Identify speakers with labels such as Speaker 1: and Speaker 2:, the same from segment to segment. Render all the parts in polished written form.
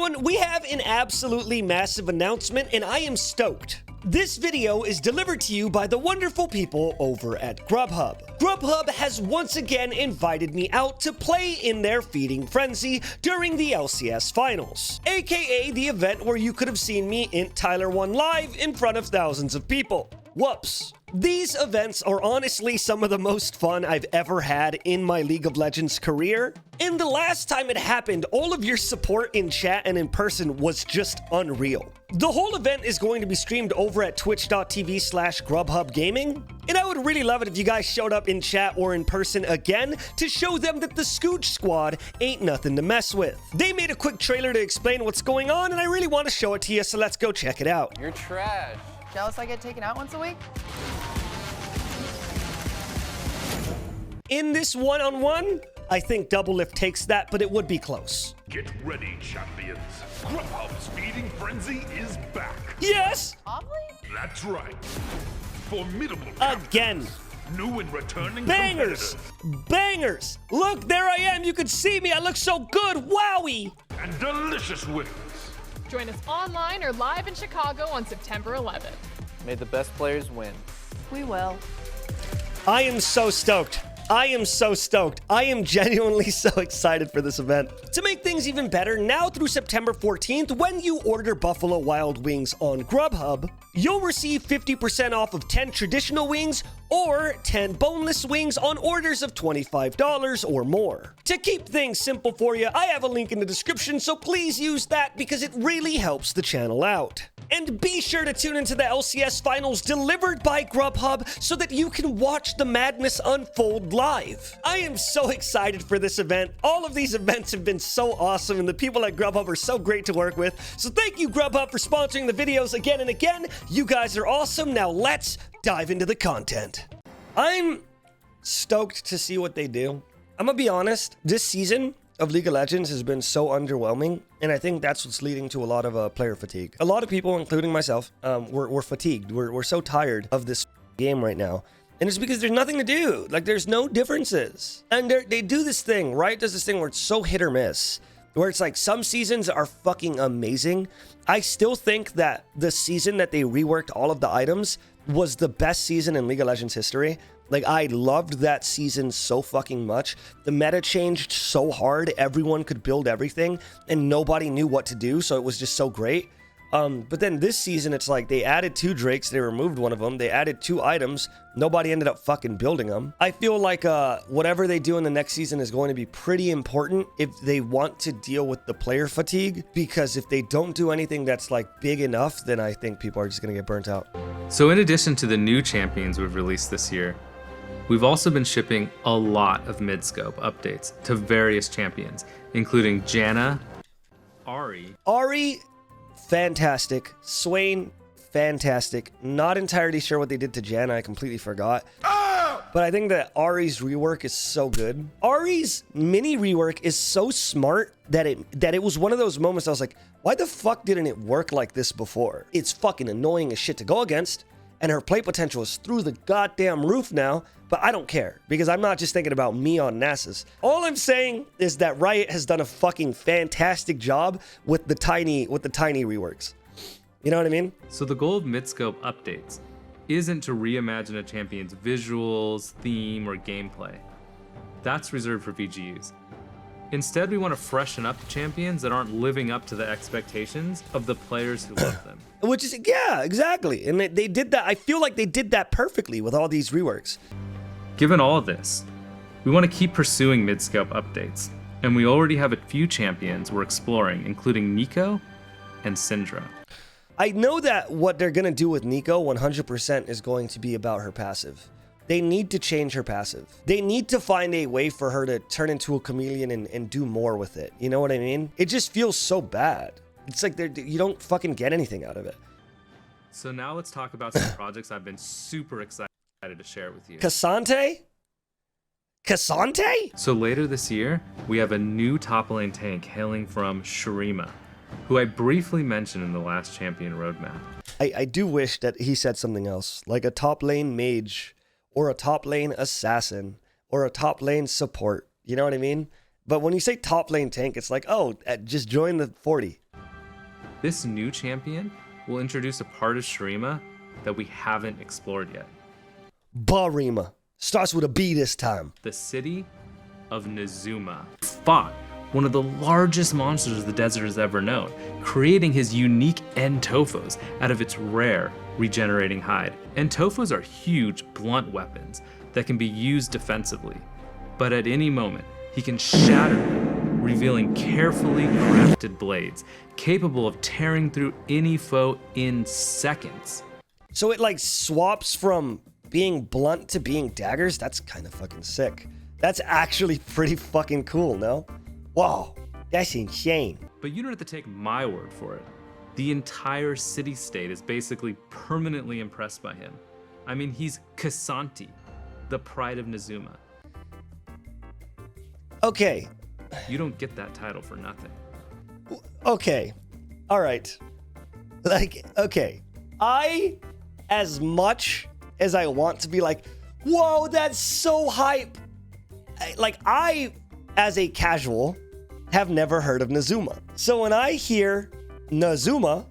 Speaker 1: everyone, we have an absolutely massive announcement, and I am stoked. This video is delivered to you by the wonderful people over at Grubhub. Grubhub has once again invited me out to play in their feeding frenzy during the LCS finals, aka the event where you could have seen me in Tyler 1 live in front of thousands of people. Whoops. These events are honestly some of the most fun I've ever had in my League of Legends career. And the last time it happened, all of your support in chat and in person was just unreal. The whole event is going to be streamed over at twitch.tv/grubhubgaming. And I would really love it if you guys showed up in chat or in person again to show them that the Scooch Squad ain't nothing to mess with. They made a quick trailer to explain what's going on, and I really want to show it to you, so let's go check it out.
Speaker 2: You're trash.
Speaker 3: Jealous I get taken out once a week?
Speaker 1: In this one-on-one, I think Doublelift takes that, but it would be close.
Speaker 4: Get ready, champions. Grubhub's feeding frenzy is back.
Speaker 1: Yes!
Speaker 3: Oddly?
Speaker 4: That's right. Formidable
Speaker 1: Again.
Speaker 4: captains, new and returning
Speaker 1: Bangers!
Speaker 4: competitors,
Speaker 1: Bangers! Look, there I am. You can see me. I look so good. Wowie!
Speaker 4: and delicious winners.
Speaker 5: Join us online or live in Chicago on September 11th.
Speaker 2: May the best players win.
Speaker 3: We will.
Speaker 1: I am so stoked. I am so stoked. I am genuinely so excited for this event. To make things even better, now through September 14th, when you order Buffalo Wild Wings on Grubhub, you'll receive 50% off of 10 traditional wings or 10 boneless wings on orders of $25 or more. To keep things simple for you, I have a link in the description, so please use that because it really helps the channel out. And be sure to tune into the LCS Finals delivered by Grubhub so that you can watch the madness unfold live. I am so excited for this event. All of these events have been so awesome, and the people at Grubhub are so great to work with. So thank you, Grubhub, for sponsoring the videos again and again. You guys are awesome. Now let's dive into the content. I'm stoked to see what they do. I'm gonna be honest, this season of League of Legends has been so underwhelming, and I think that's what's leading to a lot of player fatigue. A lot of people, including myself, we're fatigued. We're so tired of this game right now. And it's because there's nothing to do. Like, there's no differences. And they do this thing, right? Does this thing where it's so hit or miss, where it's like some seasons are fucking amazing. I still think that the season that they reworked all of the items was the best season in League of Legends history. Like, I loved that season so fucking much. The meta changed so hard. Everyone could build everything and nobody knew what to do. So it was just so great. But then this season, it's like they added 2 Drakes. They removed one of them. They added 2 items. Nobody ended up fucking building them. I feel like whatever they do in the next season is going to be pretty important if they want to deal with the player fatigue. Because if they don't do anything that's like big enough, then I think people are just going to get burnt out.
Speaker 6: So in addition to the new champions we've released this year, we've also been shipping a lot of Midscope updates to various champions, including Janna, Ahri,
Speaker 1: fantastic. Swain, fantastic. Not entirely sure what they did to Janna. I completely forgot. But I think that Ahri's rework is so good. Ahri's mini rework is so smart that it was one of those moments I was like, why the fuck didn't it work like this before? It's fucking annoying as shit to go against, and her play potential is through the goddamn roof now, but I don't care because I'm not just thinking about me on Nasus. All I'm saying is that Riot has done a fucking fantastic job with the tiny reworks. You know what I mean?
Speaker 6: So the goal of Midscope updates isn't to reimagine a champion's visuals, theme, or gameplay. That's reserved for VGUs. Instead, we want to freshen up the champions that aren't living up to the expectations of the players who love them.
Speaker 1: Which is, yeah, exactly. And they did that. I feel like they did that perfectly with all these reworks.
Speaker 6: Given all of this, we want to keep pursuing Midscope updates, and we already have a few champions we're exploring, including Neeko and Syndra.
Speaker 1: I know that what they're going to do with Neeko 100% is going to be about her passive. They need to change her passive. They need to find a way for her to turn into a chameleon and do more with it. You know what I mean? It just feels so bad. It's like you don't fucking get anything out of it.
Speaker 6: So now let's talk about some projects I've been super excited to share with you.
Speaker 1: Cassante?
Speaker 6: So later this year, we have a new top lane tank hailing from Shurima, who I briefly mentioned in the last champion roadmap.
Speaker 1: I do wish that he said something else, like a top lane mage, or a top lane assassin, or a top lane support. You know what I mean? But when you say top lane tank, it's like, oh, just join the 40.
Speaker 6: This new champion will introduce a part of Shurima that we haven't explored yet.
Speaker 1: Barima. Starts with a B this time.
Speaker 6: The city of Azuma. Fought one of the largest monsters the desert has ever known, creating his unique Entofos out of its rare regenerating hide. Entofos are huge, blunt weapons that can be used defensively, but at any moment, he can shatter them, revealing carefully crafted blades, capable of tearing through any foe in seconds.
Speaker 1: So it like swaps from being blunt to being daggers? That's kind of fucking sick. That's actually pretty fucking cool, no? Wow, that's insane.
Speaker 6: But you don't have to take my word for it. The entire city-state is basically permanently impressed by him. I mean, he's Kasanti, the pride of Nazuma.
Speaker 1: Okay.
Speaker 6: You don't get that title for nothing.
Speaker 1: Okay. All right. Like, okay. As much as I want to be like, whoa, that's so hype. I, as a casual, have never heard of Nazuma. So when I hear Nazuma,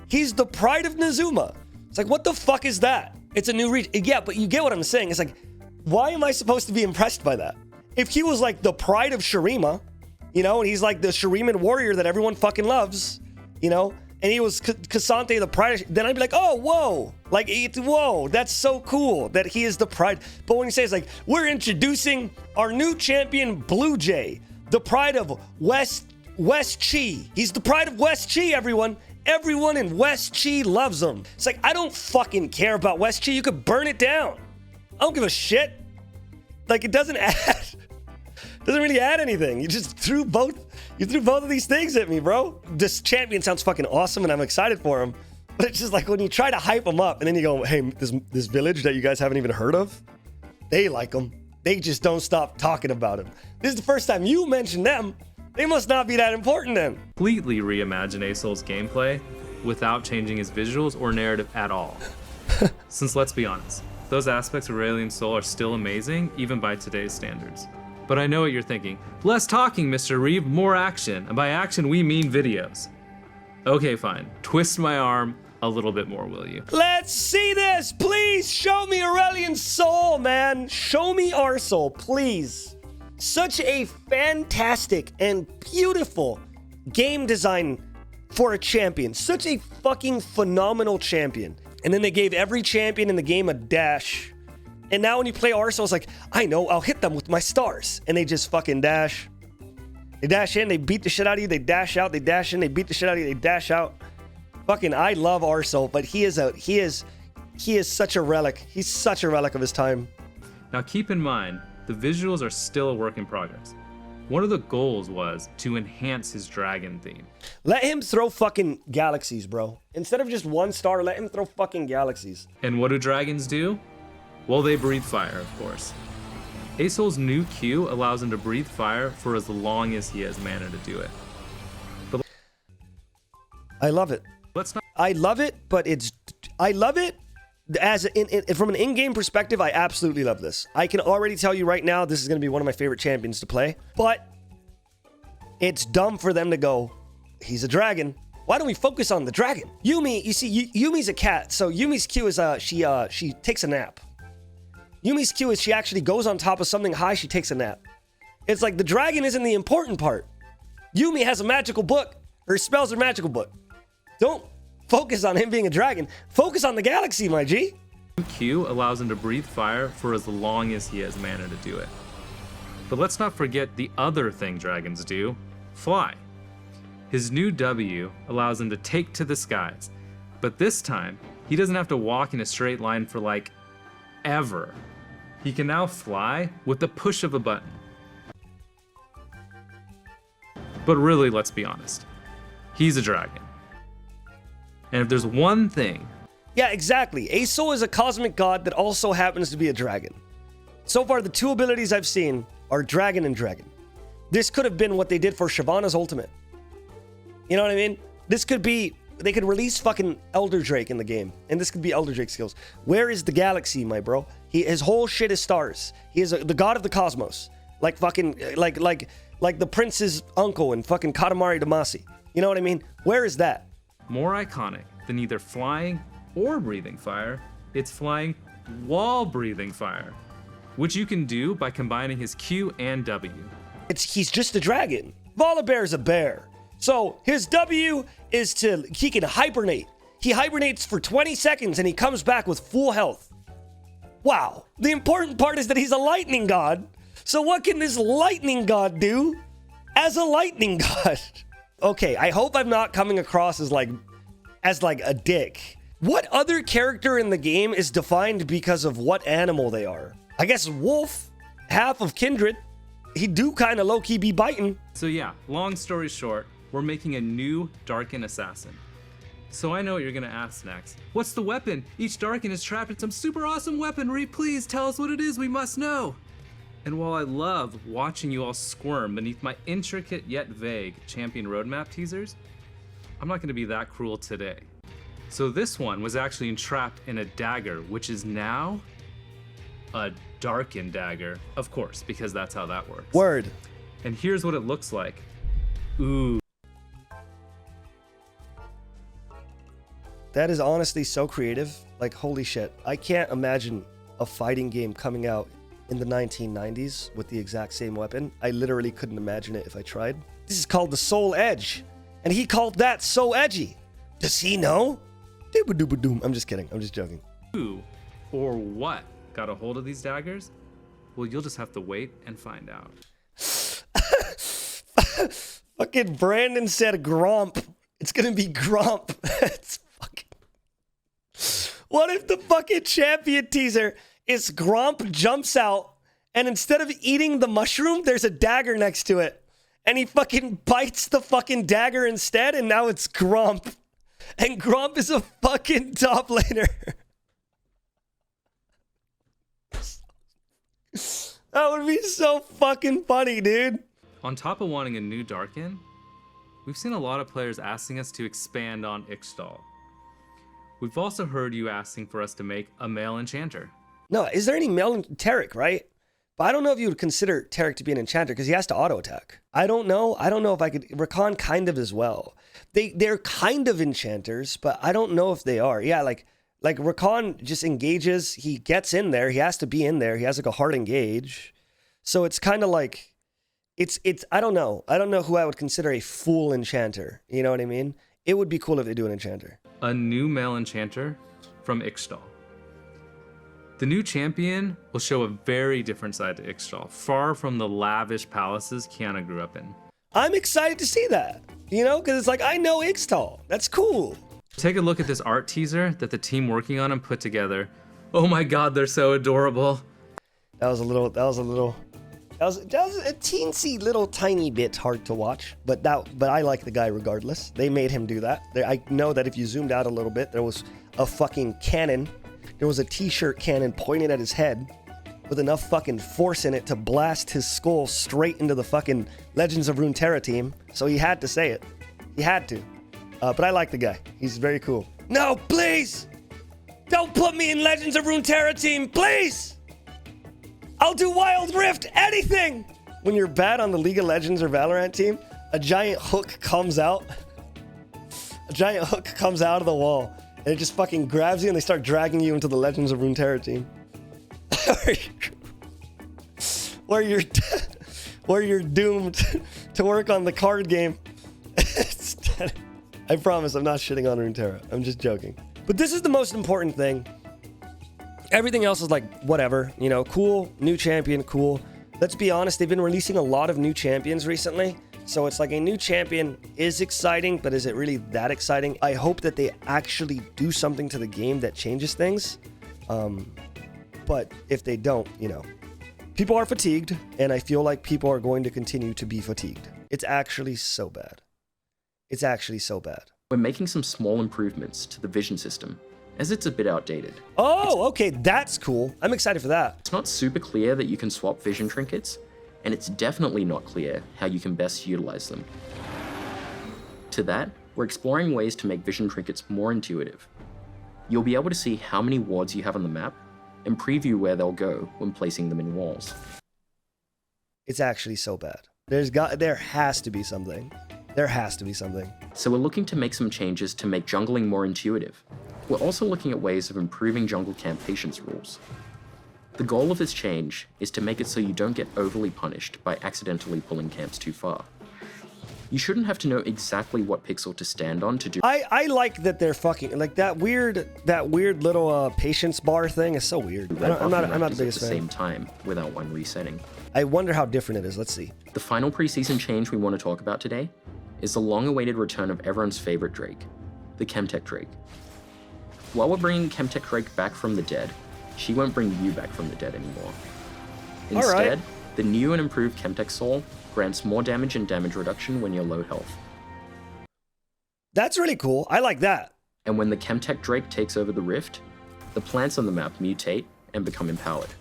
Speaker 1: he's the pride of Nazuma. It's like, what the fuck is that? It's a new region. Yeah, but you get what I'm saying. It's like, why am I supposed to be impressed by that? If he was like the pride of Shurima, you know, and he's like the Shuriman warrior that everyone fucking loves, you know, and he was Kasante, the pride, then I'd be like, oh, whoa. Like, whoa, that's so cool that he is the pride. But when he says, like, we're introducing our new champion, Blue Jay, the pride of West Chi. He's the pride of West Chi, everyone. Everyone in West Chi loves him. It's like, I don't fucking care about West Chi. You could burn it down. I don't give a shit. Like, it doesn't really add anything. You just threw both of these things at me, bro. This champion sounds fucking awesome and I'm excited for him. But it's just like when you try to hype him up and then you go, hey, this village that you guys haven't even heard of, they like him. They just don't stop talking about him. This is the first time you mentioned them. They must not be that important then.
Speaker 6: Completely reimagine Asol's gameplay without changing his visuals or narrative at all. Since let's be honest, those aspects of Aurelion Sol are still amazing, even by today's standards. But I know what you're thinking. Less talking, Mr. Reeve, more action. And by action, we mean videos. Okay, fine. Twist my arm a little bit more, will you?
Speaker 1: Let's see this. Please show me Aurelion Sol, man. Show me Arsol, please. Such a fantastic and beautiful game design for a champion. Such a fucking phenomenal champion. And then they gave every champion in the game a dash. And now when you play Arsol, it's like, I know, I'll hit them with my stars. And they just fucking dash. They dash in, they beat the shit out of you, they dash out, they dash in, they beat the shit out of you, they dash out. Fucking, I love Arsol, but he is such a relic. He's such a relic of his time.
Speaker 6: Now keep in mind, the visuals are still a work in progress. One of the goals was to enhance his dragon theme.
Speaker 1: Let him throw fucking galaxies, bro. Instead of just one star, let him throw fucking galaxies.
Speaker 6: And what do dragons do? Well, they breathe fire, of course. Asol's new Q allows him to breathe fire for as long as he has mana to do it. But
Speaker 1: I love it.
Speaker 6: Let's not.
Speaker 1: I love it, but I love it as from an in-game perspective. I absolutely love this. I can already tell you right now, this is going to be one of my favorite champions to play. But it's dumb for them to go, he's a dragon. Why don't we focus on the dragon? Yuumi, you see, Yumi's a cat. So Yumi's Q is she takes a nap. Yumi's Q is she actually goes on top of something high. She takes a nap. It's like the dragon isn't the important part. Yuumi has a magical book. Her spells are magical book. Don't focus on him being a dragon. Focus on the galaxy, my G.
Speaker 6: Q allows him to breathe fire for as long as he has mana to do it. But let's not forget the other thing dragons do, fly. His new W allows him to take to the skies, but this time he doesn't have to walk in a straight line for like ever. He can now fly with the push of a button. But really, let's be honest, he's a dragon. And if there's one thing...
Speaker 1: Yeah, exactly. Asol is a cosmic god that also happens to be a dragon. So far, the two abilities I've seen are dragon and dragon. This could have been what they did for Shyvana's ultimate. You know what I mean? This could be... They could release fucking Elder Drake in the game. And this could be Elder Drake skills. Where is the galaxy, my bro? His whole shit is stars. He is the god of the cosmos. Like fucking... Like the prince's uncle in fucking Katamari Damacy. You know what I mean? Where is that?
Speaker 6: More iconic than either flying or breathing fire, it's flying while breathing fire, which you can do by combining his Q and W.
Speaker 1: He's just a dragon. Volibear's a bear. So his W is he can hibernate. He hibernates for 20 seconds and he comes back with full health. Wow. The important part is that he's a lightning god. So what can this lightning god do as a lightning god? Okay, I hope I'm not coming across as like a dick. What other character in the game is defined because of what animal they are? I guess wolf, half of kindred. He do kind of low-key be biting.
Speaker 6: So yeah, long story short, we're making a new Darkin assassin. So I know what you're gonna ask next. What's the weapon? Each Darkin is trapped in some super awesome weaponry. Please tell us what it is, we must know. And while I love watching you all squirm beneath my intricate yet vague champion roadmap teasers, I'm not gonna be that cruel today. So this one was actually entrapped in a dagger, which is now a Darkin dagger. Of course, because that's how that works.
Speaker 1: Word.
Speaker 6: And here's what it looks like. Ooh.
Speaker 1: That is honestly so creative. Like, holy shit. I can't imagine a fighting game coming out in the 1990s with the exact same weapon. I literally couldn't imagine it if I tried. This is called the Soul Edge. And he called that so edgy. Does he know? Dooba-dooba-doom. I'm just kidding. I'm just joking.
Speaker 6: Who or what got a hold of these daggers? Well, you'll just have to wait and find out.
Speaker 1: Fucking Brandon said Gromp. It's gonna be Gromp. It's fucking... What if the fucking champion teaser is Gromp jumps out and instead of eating the mushroom, there's a dagger next to it. And he fucking bites the fucking dagger instead and now it's Gromp. And Gromp is a fucking top laner. That would be so fucking funny, dude.
Speaker 6: On top of wanting a new Darkin, we've seen a lot of players asking us to expand on Ixtal. We've also heard you asking for us to make a male enchanter.
Speaker 1: No, is there any male Tarek, right? But I don't know if you would consider Tarek to be an enchanter because he has to auto attack. I don't know if I could. Rakan kind of as well. They're kind of enchanters, but I don't know if they are. Yeah, like Rakan just engages. He gets in there. He has to be in there. He has like a hard engage. So it's kind of like it's. I don't know. I don't know who I would consider a full enchanter. You know what I mean? It would be cool if they do an enchanter.
Speaker 6: A new male enchanter from Ixtal. The new champion will show a very different side to Ixtal, far from the lavish palaces Kiana grew up in.
Speaker 1: I'm excited to see that, you know, because it's like, I know Ixtal. That's cool.
Speaker 6: Take a look at this art teaser that the team working on him put together. Oh my God, they're so adorable.
Speaker 1: That was a teensy little tiny bit hard to watch, but I like the guy regardless. They made him do that. I know that if you zoomed out a little bit, there was a fucking cannon. There was a t-shirt cannon pointed at his head with enough fucking force in it to blast his skull straight into the fucking Legends of Runeterra team. So he had to say it. He had to. But I like the guy. He's very cool. No, please! Don't put me in Legends of Runeterra team, please! I'll do Wild Rift, anything! When you're bad on the League of Legends or Valorant team, a giant hook comes out. A giant hook comes out of the wall. And it just fucking grabs you and they start dragging you into the Legends of Runeterra team. where you're doomed to work on the card game. I promise I'm not shitting on Runeterra. I'm just joking. But this is the most important thing. Everything else is like, whatever. You know, cool, new champion, cool. Let's be honest, they've been releasing a lot of new champions recently. So it's like a new champion is exciting, but is it really that exciting? I hope that they actually do something to the game that changes things. But if they don't, you know, people are fatigued, and I feel like people are going to continue to be fatigued. It's actually so bad. It's actually so bad.
Speaker 7: We're making some small improvements to the vision system, as it's a bit outdated.
Speaker 1: Oh, okay, that's cool. I'm excited for that.
Speaker 7: It's not super clear that you can swap vision trinkets, and it's definitely not clear how you can best utilize them. To that, we're exploring ways to make vision trinkets more intuitive. You'll be able to see how many wards you have on the map and preview where they'll go when placing them in walls.
Speaker 1: It's actually so bad. There has to be something. There has to be something.
Speaker 7: So we're looking to make some changes to make jungling more intuitive. We're also looking at ways of improving jungle camp patience rules. The goal of this change is to make it so you don't get overly punished by accidentally pulling camps too far. You shouldn't have to know exactly what pixel to stand on to do.
Speaker 1: I like that they're fucking like that weird little patience bar thing is so weird. I'm not the biggest
Speaker 7: at the
Speaker 1: fan.
Speaker 7: same time without one resetting.
Speaker 1: I wonder how different it is. Let's see.
Speaker 7: The final preseason change we want to talk about today is the long-awaited return of everyone's favorite Drake, the Chemtech Drake. While we're bringing Chemtech Drake back from the dead, she won't bring you back from the dead anymore. Instead, the new and improved Chemtech Soul grants more damage and damage reduction when you're low health.
Speaker 1: That's really cool. I like that.
Speaker 7: And when the Chemtech Drake takes over the Rift, the plants on the map mutate and become empowered.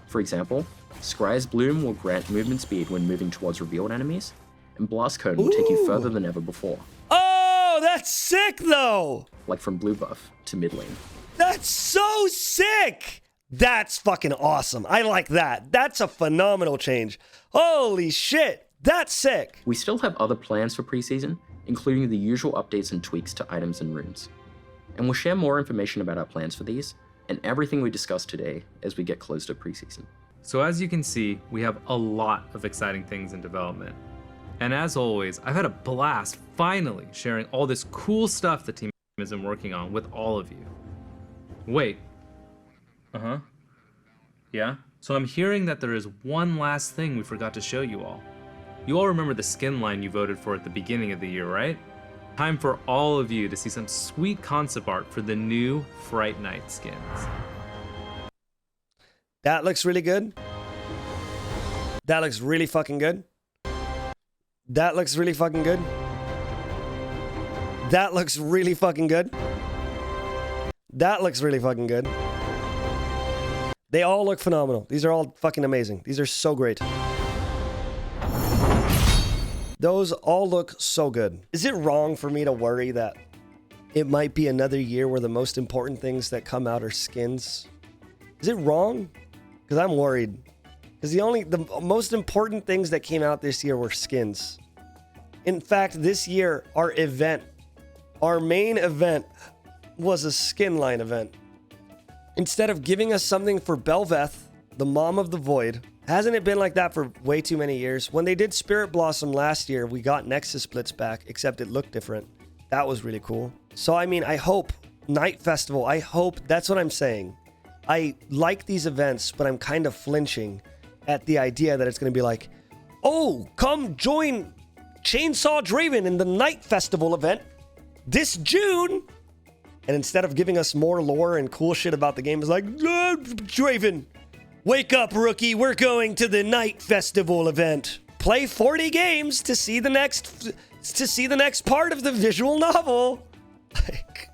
Speaker 7: For example, Scry's Bloom will grant movement speed when moving towards revealed enemies, and Blast Cone will take you further than ever before.
Speaker 1: Oh, that's sick though.
Speaker 7: Like from blue buff to mid lane.
Speaker 1: That's so sick. That's fucking awesome. I like that. That's a phenomenal change. Holy shit. That's sick.
Speaker 7: We still have other plans for preseason, including the usual updates and tweaks to items and runes. And we'll share more information about our plans for these and everything we discussed today as we get close to preseason.
Speaker 6: So as you can see, we have a lot of exciting things in development. And as always, I've had a blast finally sharing all this cool stuff the team has been working on with all of you. Wait. Yeah? So I'm hearing that there is one last thing we forgot to show you all. You all remember the skin line you voted for at the beginning of the year, right? Time for all of you to see some sweet concept art for the new Fright Night skins.
Speaker 1: That looks really good. That looks really fucking good. That looks really fucking good. That looks really fucking good. That looks really fucking good. They all look phenomenal. These are all fucking amazing. These are so great. Those all look so good. Is it wrong for me to worry that it might be another year where the most important things that come out are skins? Is it wrong? Because I'm worried. Because the most important things that came out this year were skins. In fact, this year, our main event was a skin line event. Instead of giving us something for Belveth, the mom of the void, hasn't it been like that for way too many years? When they did Spirit Blossom last year, we got Nexus Splits back, except it looked different. That was really cool. So, I mean, I hope Night Festival, that's what I'm saying. I like these events, but I'm kind of flinching at the idea that it's going to be like, oh, come join Chainsaw Draven in the Night Festival event this June. And instead of giving us more lore and cool shit about the game, it's like, Draven, wake up, rookie. We're going to the Night Festival event. Play 40 games to see the next part of the visual novel. Like,